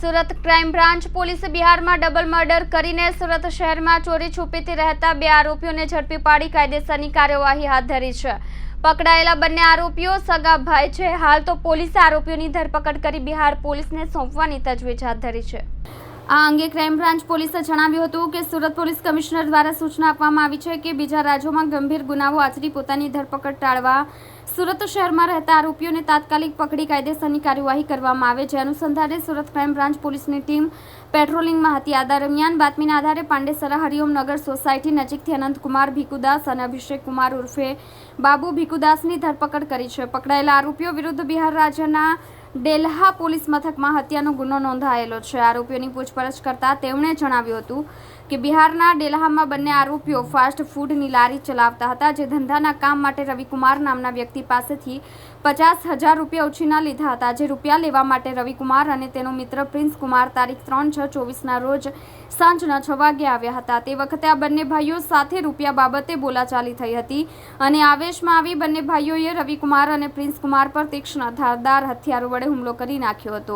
Surat crime branch પોલીસે બિહારમાં double murder કરીને સુરત શહેરમાં ચોરી છુપીથી રહેતા 2 આરોપીઓને ઝડપી પાડી કાયદેસરની કાર્યવાહી હાથ ધરી છે। પકડાયેલા બંને આરોપીઓ સગા ભાઈ છે। હાલ તો પોલીસે આરોપીઓની ધરપકડ કરી બિહાર પોલીસને સોંપવાની તજવીજ હાથ ધરી છે। આ અંગે ક્રાઇમ બ્રાન્ચ પોલીસે જણાવ્યું હતું કે સુરત પોલીસ કમિશનર દ્વારા સૂચના આપવામાં આવી છે કે બીજા રાજ્યોમાં ગંભીર ગુનાઓ આચરી પોતાની ધરપકડ ટાળવા સુરત શહેરમાં રહેતા આરોપીઓને તાત્કાલિક પકડી કાયદેસરની કાર્યવાહી કરવામાં આવે। જે અનુસંધાને સુરત ક્રાઇમ બ્રાન્ચ પોલીસની ટીમ પેટ્રોલિંગમાં હતી। આ દરમિયાન બાતમીના આધારે પાંડેસરા હરિઓમનગર સોસાયટી નજીકથી અનંતકુમાર ભીખુદાસ અને અભિષેક કુમાર ઉર્ફે બાબુ ભીખુદાસની ધરપકડ કરી છે। પકડાયેલા આરોપીઓ વિરુદ્ધ બિહાર રાજ્યના ડેલ્હા પોલીસ મથકમાં હત્યાનો ગુનો નોંધાયેલો છે। આરોપીઓની પૂછપરછ કરતા તેમણે જણાવ્યું હતું કે બિહારના ડેલ્હામાં બંને આરોપીઓ ફાસ્ટ ફૂડની લારી ચલાવતા હતા। જે ધંધાના કામ માટે રવિકુમાર નામના વ્યક્તિ પાસેથી 50,000 રૂપિયા ઉછીના લીધા હતા। જે રૂપિયા લેવા માટે રવિકુમાર અને તેનો મિત્ર પ્રિન્સ કુમાર તારીખ 3/6/24ના રોજ સાંજના 6 વાગે આવ્યા હતા। તે વખતે આ બંને ભાઈઓ સાથે રૂપિયા બાબતે બોલાચાલી થઈ હતી અને આવેશમાં આવી બંને ભાઈઓએ રવિકુમાર અને પ્રિન્સ કુમાર પર તીક્ષ્ણ ધારદાર હથિયારો વડે હુમલો કરી નાખ્યો હતો,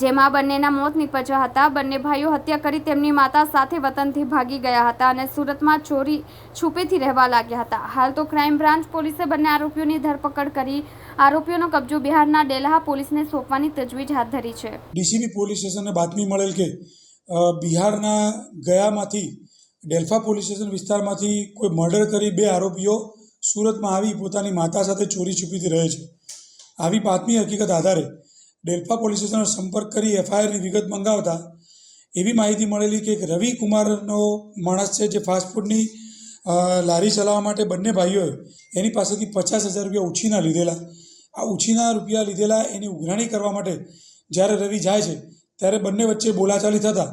જેમાં બંનેના મોત નીપજ્યા હતા। બંને ભાઈઓ હત્યા કરી તેમની માતા સાથે વતનથી ભાગી ગયા હતા અને સુરતમાં ચોરી છુપેથી રહેવા લાગ્યા હતા। હાલ તો ક્રાઇમ બ્રાન્ચ પોલીસે બંને આરોપીઓની ધરપકડ કરી આરોપીઓનો કબજો બિહારના ડેલ્હા પોલીસને સોંપવાની તજવીજ હાથ ધરી છે। ડીસીબી પોલીસ સ્ટેશનને બાતમી મળેલ કે બિહારના ગયામાંથી ડેલ્ફા પોલીસ સ્ટેશન વિસ્તારમાંથી કોઈ મર્ડર કરી 2 આરોપીઓ સુરતમાં આવી પોતાની માતા સાથે ચોરી છુપીથી રહે છે। આવી બાતમી હકીકત આધારે ડેલ્ફા પોલીસ સ્ટેશનનો સંપર્ક કરી એફઆઈઆરની વિગત મંગાવતા એવી માહિતી મળેલી કે એક રવિ કુમારનો માણસ છે જે ફાસ્ટફૂડની લારી ચલાવવા માટે બંને ભાઈઓએ એની પાસેથી 50,000 રૂપિયા ઉછીના લીધેલા। આ ઉછીના રૂપિયા લીધેલા એની ઉઘરાણી કરવા માટે જ્યારે રવિ જાય છે ત્યારે બંને વચ્ચે બોલાચાલી થતાં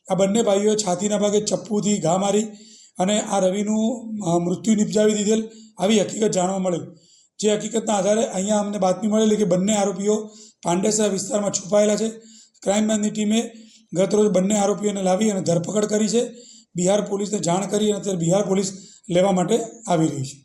આ બંને ભાઈઓએ છાતીના ભાગે ચપ્પુથી ઘા મારી અને આ રવિનું મૃત્યુ નિપજાવી દીધેલ આવી હકીકત જાણવા મળેલ। જે હકીકતના આધારે અહીંયા અમને બાતમી મળેલી કે બંને આરોપીઓ પાંડેસરા વિસ્તારમાં છુપાયેલા છે। ક્રાઇમ બ્રાન્ચની ટીમે ગતરોજ બંને આરોપીઓને લાવી અને ધરપકડ કરી છે। બિહાર પોલીસને જાણ કરી અને અત્યારે બિહાર પોલીસ લેવા માટે આવી રહી છે।